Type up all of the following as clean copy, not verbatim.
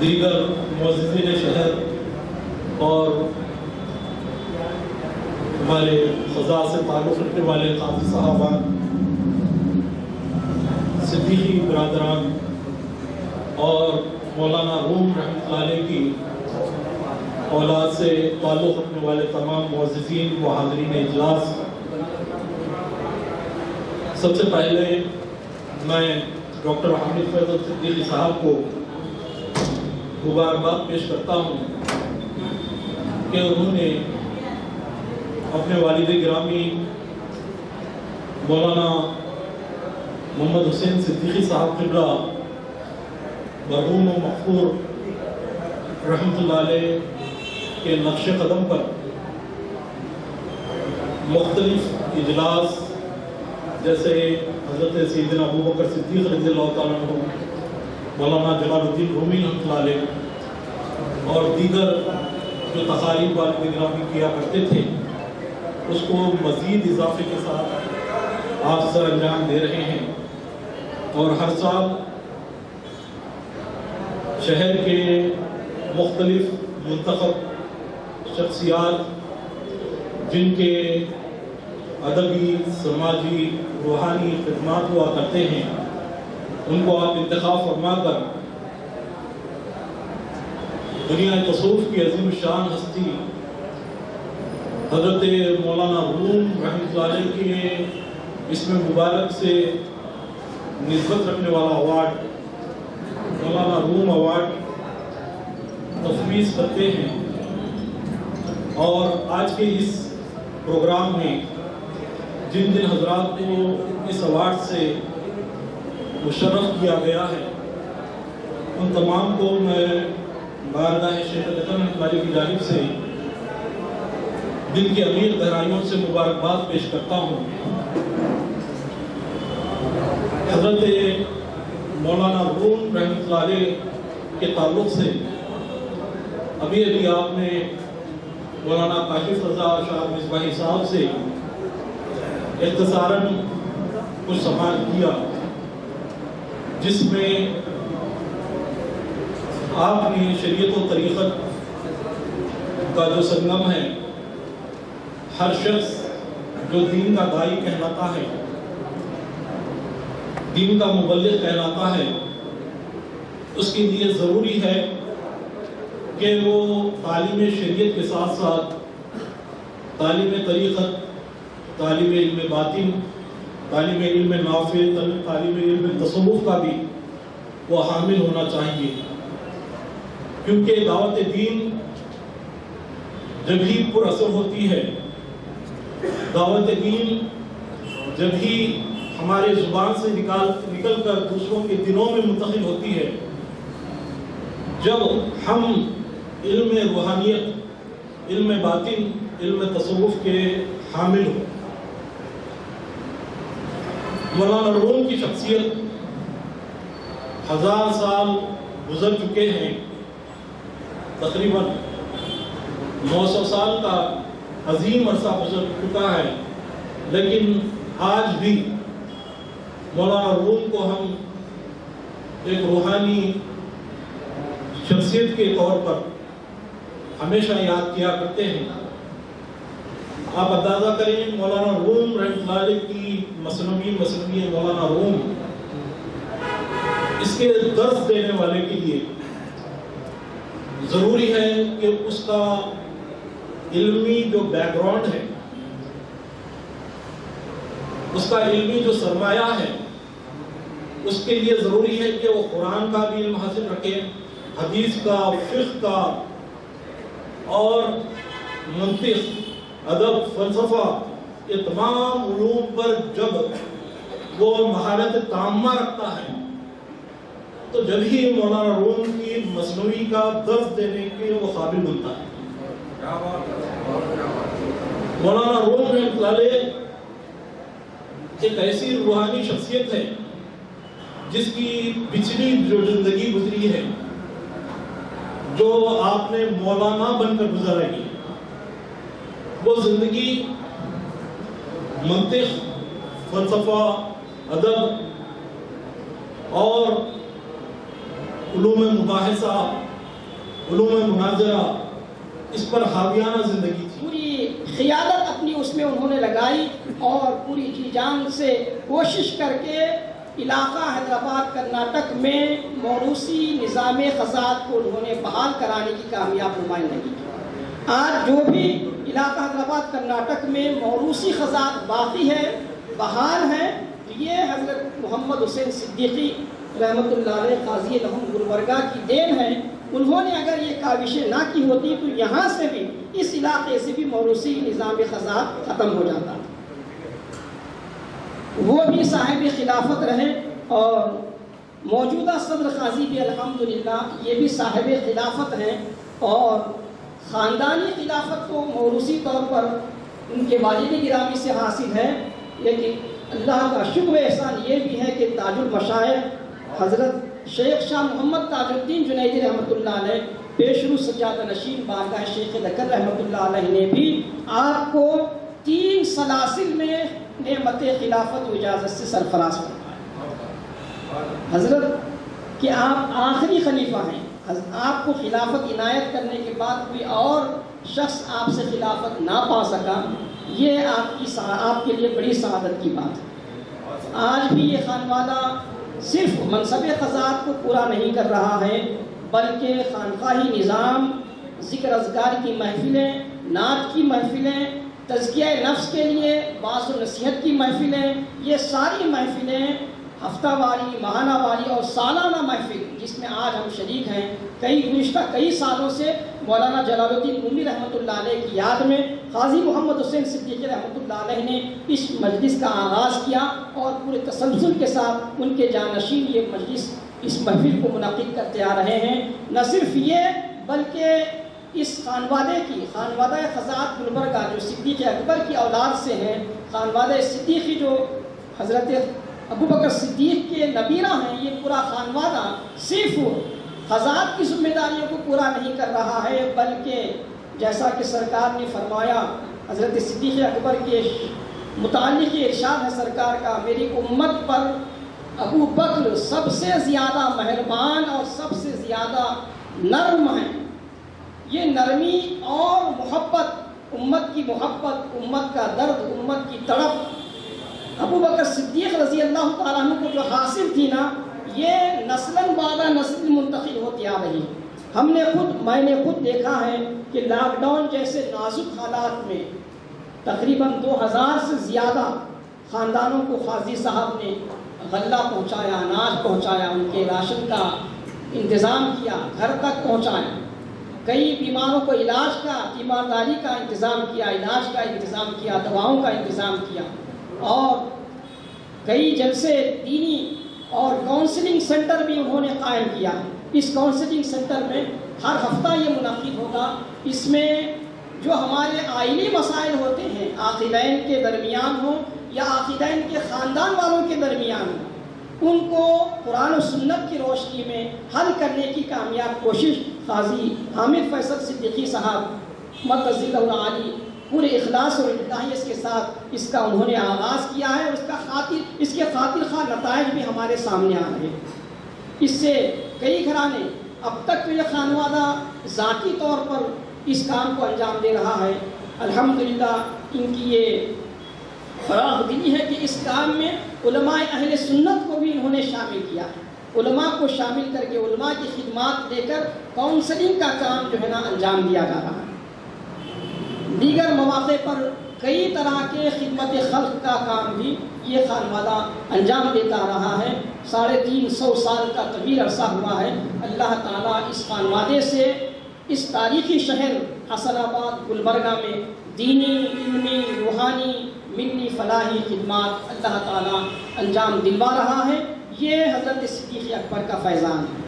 دیگر معززین شہر اور ہمارے خضا سے تعلق رکھنے والے قاضی صاحبان، صدیقی برادران اور مولانا روم رحمۃ اللہ علیہ کی اولاد سے تعلق رکھنے والے تمام معززین و حاضرین اجلاس، سب سے پہلے میں ڈاکٹر حامد فیض صدیقی صاحب کو مبارکباد پیش کرتا ہوں کہ انہوں نے اپنے والد گرامی مولانا محمد حسین صدیقی صاحب قبلہ مرحوم و مغفور رحمۃ اللہ علیہ کے نقش قدم پر مختلف اجلاس جیسے حضرت سیدنا ابوبکر صدیق رضی اللہ تعالیٰ عنہ، مولانا جلال الدین رومی رحمۃ اللہ علیہ اور دیگر جو تقاریب والد گرامی کیا کرتے تھے، اس کو مزید اضافے کے ساتھ آپ سر انجام دے رہے ہیں۔ اور ہر سال شہر کے مختلف منتخب شخصیات جن کے ادبی، سماجی، روحانی خدمات ہوا کرتے ہیں، ان کو آپ انتخاب فرما کر دنیا تصوف کی عظیم الشان ہستی حضرت مولانا روم رحمۃ اللہ علیہ کے اسم مبارک سے نسبت رکھنے والا ایوارڈ، مولانا روم ایوارڈ تفویض کرتے ہیں۔ اور آج کے اس پروگرام میں جن جن حضرات کو اس ایوارڈ سے مشرف کیا گیا ہے، ان تمام کو میں بارگاہ شیخ رحمۃ اللہ کی جانب سے دل کی امیر گہرائیوں سے مبارکباد پیش کرتا ہوں۔ حضرت مولانا روم رحمۃ اللہ علیہ کے تعلق سے ابھی آپ نے مولانا کاشف رضا شاہ مصباحی صاحب سے اختصاراً کچھ سوال کیا، جس میں آپ نے شریعت و طریقت کا جو سنگم ہے، ہر شخص جو دین کا داعی کہلاتا ہے، دین کا مبلغ کہلاتا ہے، اس کے لیے ضروری ہے کہ وہ تعلیم شریعت کے ساتھ ساتھ تعلیم طریقت، تعلیم علم باطن، تعلیم علم نافع، تعلیم علم تصوف کا بھی وہ حامل ہونا چاہیے، کیونکہ دعوت دین جب ہی پر اثر ہوتی ہے، دعوت دین جب ہی ہمارے زبان سے نکل کر دوسروں کے دلوں میں منتقل ہوتی ہے، جب ہم علم روحانیت، علم باطن، علم تصوف کے حامل ہوں۔ مولانا روم کی شخصیت 1000 سال گزر چکے ہیں، تقریباً 900 سال کا عظیم عرصہ گزر چکا ہے، لیکن آج بھی مولانا روم کو ہم ایک روحانی شخصیت کے طور پر ہمیشہ یاد کیا کرتے ہیں۔ آپ اندازہ کریں، مولانا روم رحمۃ اللہ علیہ کی مثنوی مولانا روم، اس کے درس دینے والے کے لیے ضروری ہے کہ اس کا علمی جو بیک گراؤنڈ ہے، اس کا علمی جو سرمایہ ہے، اس کے لیے ضروری ہے کہ وہ قرآن کا بھی علم حاصل رکھے، حدیث کا، فقہ کا اور منطق، ادب، فلسفہ، یہ تمام علوم پر جب وہ مہارت تامہ رکھتا ہے، تو جب ہی مولانا روم کی مثنوی کا درس دینے کے وہ قابل بنتا ہے۔ مولانا روم رحمۃ اللہ علیہ ایک ایسی روحانی شخصیت ہے جس کی پچھلی جو زندگی گزری ہے، جو آپ نے مولانا بن کر گزاری، وہ زندگی منطق، فلسفہ، ادب اور علوم مباحثہ علوم مناظرہ اس پر حاویانہ زندگی تھی. پوری قیادت اپنی اس میں انہوں نے لگائی اور پوری جی جان سے کوشش کر کے علاقہ حیدرآباد کرناٹک میں موروثی نظام خزانت کو انہوں نے بحال کرانے کی کامیاب نمائندگی کی. آج جو بھی علاقہ حیدرآباد کرناٹک میں موروثی خزانت باقی ہے، بحال ہے، یہ حضرت محمد حسین صدیقی رحمۃ اللہ علیہ قاضی لہم گلبرگہ کی دین ہے. انہوں نے اگر یہ کاوشیں نہ کی ہوتی تو یہاں سے بھی، اس علاقے سے بھی موروثی نظام خزانت ختم ہو جاتا. وہ بھی صاحب خلافت رہے اور موجودہ صدر قاضی بھی الحمدللہ یہ بھی صاحب خلافت ہیں. اور خاندانی خلافت تو موروثی طور پر ان کے والد گرامی سے حاصل ہے، لیکن اللہ کا شکر احسان یہ بھی ہے کہ تاج المشائخ حضرت شیخ شاہ محمد تاج الدین جنیدی رحمۃ اللہ علیہ، پیشرو سجادہ نشین بارگاہ شیخ دکن رحمۃ اللہ علیہ نے بھی آپ کو 3 سلاسل میں نعمت خلافت و اجازت سے سرفراز فرمایا. حضرت کہ آپ آخری خلیفہ ہیں، آپ کو خلافت عنایت کرنے کے بعد کوئی اور شخص آپ سے خلافت نہ پا سکا، یہ آپ کے لیے بڑی سعادت کی بات ہے. آج بھی یہ خانوادہ صرف منصب قضات کو پورا نہیں کر رہا ہے، بلکہ خانقاہی نظام، ذکر اذکار کی محفلیں، نعت کی محفلیں، تزکیہ نفس کے لیے واعظ و نصیحت کی محفلیں، یہ ساری محفلیں ہفتہ واری، ماہانہ واری اور سالانہ محفل جس میں آج ہم شریک ہیں، گزشتہ کئی سالوں سے مولانا جلال الدین رومی رحمۃ اللہ علیہ کی یاد میں قاضی محمد حسین صدیقی رحمۃ اللہ علیہ نے اس مجلس کا آغاز کیا اور پورے تسلسل کے ساتھ ان کے جانشین یہ مجلس اس محفل کو منعقد کرتے آ رہے ہیں. نہ صرف یہ بلکہ اس خانوادہ خزانت گلبرگہ جو صدیق اکبر کی اولاد سے ہیں، خانوادہ صدیقی جو حضرت ابو بکر صدیق کے نبیرہ ہیں، یہ پورا خانوادہ صرف خزانت کی ذمہ داریوں کو پورا نہیں کر رہا ہے، بلکہ جیسا کہ سرکار نے فرمایا، حضرت صدیق اکبر کے متعلق ارشاد ہے سرکار کا، میری امت پر ابو بکر سب سے زیادہ مہربان اور سب سے زیادہ نرم ہیں. یہ نرمی اور محبت، امت کی محبت، امت کا درد، امت کی تڑپ ابو بکر صدیق رضی اللہ تعالیٰ عنہ کو جو حاصل تھی نا، یہ نسلاً بعد نسل منتقل ہوتی آ رہی. میں نے خود دیکھا ہے کہ لاک ڈاؤن جیسے نازک حالات میں تقریباً 2000 سے زیادہ خاندانوں کو قاضی صاحب نے غلہ پہنچایا، اناج پہنچایا، ان کے راشن کا انتظام کیا، گھر تک پہنچایا. کئی بیماروں کو علاج کا، تیمارداری کا انتظام کیا، علاج کا انتظام کیا، دواؤں کا انتظام کیا. اور کئی جلسے دینی اور کاؤنسلنگ سینٹر بھی انہوں نے قائم کیا. اس کاؤنسلنگ سینٹر میں ہر ہفتہ یہ منعقد ہوگا. اس میں جو ہمارے آئینی مسائل ہوتے ہیں، عاقلین کے درمیان ہوں یا عاقلین کے خاندان والوں کے درمیان ہوں، ان کو قرآن و سنت کی روشنی میں حل کرنے کی کامیاب کوشش قاضی حامد فیصل صدیقی صاحب مدظلہ العالی پورے اخلاص اور الہیت کے ساتھ اس کا انہوں نے آغاز کیا ہے، اور اس کے خاطر خواہ نتائج بھی ہمارے سامنے آ رہے ہیں. اس سے کئی گھرانے، اب تک تو یہ خانوادہ ذاتی طور پر اس کام کو انجام دے رہا ہے. الحمدللہ ان کی یہ فراغ دلی ہے کہ اس کام میں علماء اہل سنت کو بھی انہوں نے شامل کیا ہے. علماء کو شامل کر کے علماء کی خدمات دے کر کاؤنسلنگ کا کام جو ہے نا انجام دیا جا رہا ہے. دیگر مواقع پر کئی طرح کے خدمت خلق کا کام بھی یہ خانوادہ انجام دیتا رہا ہے. 350 سال کا طویل عرصہ ہوا ہے. اللہ تعالیٰ اس خانوادے سے اس تاریخی شہر حسن آباد گلبرگہ میں دینی، علمی، روحانی، منی، فلاحی خدمات اللہ تعالیٰ انجام دلوا رہا ہے. یہ حضرت صدیق اکبر کا فیضان ہے.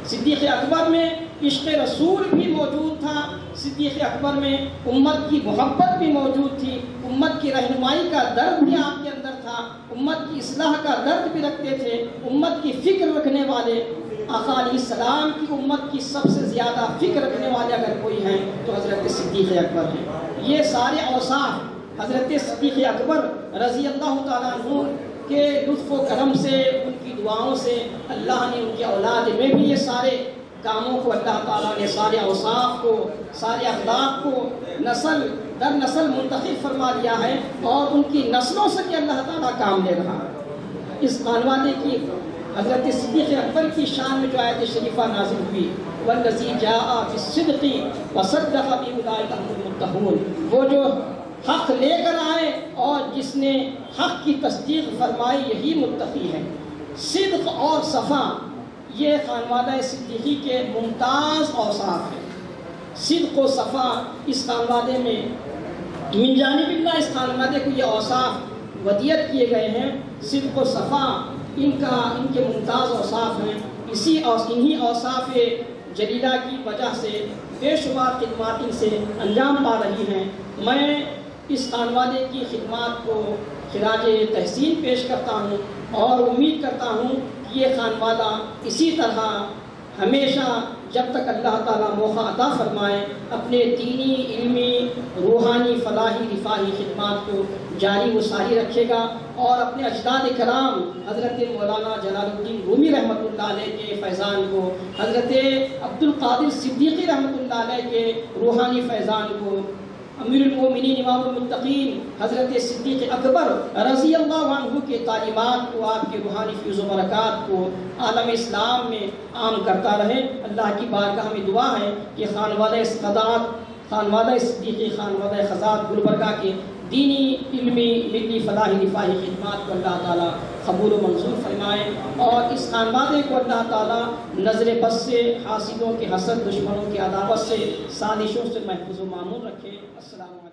صدیق اکبر میں عشق رسول بھی موجود تھا، صدیق اکبر میں امت کی محبت بھی موجود تھی، امت کی رہنمائی کا درد بھی آپ کے اندر تھا، امت کی اصلاح کا درد بھی رکھتے تھے. امت کی فکر رکھنے والے، آقا علیہ السلام کی امت کی سب سے زیادہ فکر رکھنے والے اگر کوئی ہیں تو حضرت صدیق اکبر ہیں. یہ سارے اوصاف حضرت صدیق اکبر رضی اللہ تعالیٰ عنہ کے لطف و کرم سے، ان کی دعاؤں سے اللہ نے ان کی اولاد میں بھی یہ سارے کاموں کو اللہ تعالیٰ نے سارے اوصاف کو سارے اخلاق کو نسل در نسل منتخب فرما دیا ہے اور ان کی نسلوں سے بھی اللہ تعالیٰ کام لے رہا ہے۔ اس خانوادے کی حضرت صدیق اکبر کی شان میں جو آیت شریفہ نازل ہوئی والذی جاء بالصدق وصدق بہ اولئک هم المتقون، وہ جو حق لے کر آئے اور جس نے حق کی تصدیق فرمائی یہی متقی ہے۔ صدق اور صفا یہ خانوادہ صدیقی کے ممتاز اوصاف ہیں۔ صدق و صفا اس خانوادے میں من جانب اللہ اس خانوادے کو یہ اوصاف ودیت کیے گئے ہیں۔ صدق و صفا ان کے ممتاز اوصاف ہیں۔ انہی اوصاف جلیلہ کی وجہ سے بے شمار خدمات ان سے انجام پا رہی ہیں۔ میں اس خانوادے کی خدمات کو خراج تحسین پیش کرتا ہوں اور امید کرتا ہوں کہ یہ خانوادہ اسی طرح ہمیشہ جب تک اللہ تعالیٰ موقع عطا فرمائے اپنے دینی، علمی، روحانی، فلاحی، رفاہی خدمات کو جاری و ساری رکھے گا اور اپنے اجداد کرام حضرت مولانا جلال الدین رومی رحمۃ اللہ علیہ کے فیضان کو، حضرت عبد القادر صدیقی رحمۃ اللہ علیہ کے روحانی فیضان کو، امیر المومنین امام المتقین حضرت صدیق اکبر رضی اللہ عنہ کے تعلیمات کو، آپ کے روحانی فیض و برکات کو عالم اسلام میں عام کرتا رہے۔ اللہ کی بارگاہ میں دعا ہے کہ خانوادہ سعادت، خانوادہ صدیقی، خانوادہ خزات گلبرگہ کے دینی، علمی، ملی، فلاحی، رفاہی خدمات کو اللہ تعالیٰ قبول و منظور فرمائے اور اس خانوادے کو اللہ تعالیٰ نظر بد سے، حاسدوں کے حسد، دشمنوں کی عداوت سے، سازشوں سے محفوظ و معمول رکھے۔ السلام علیکم۔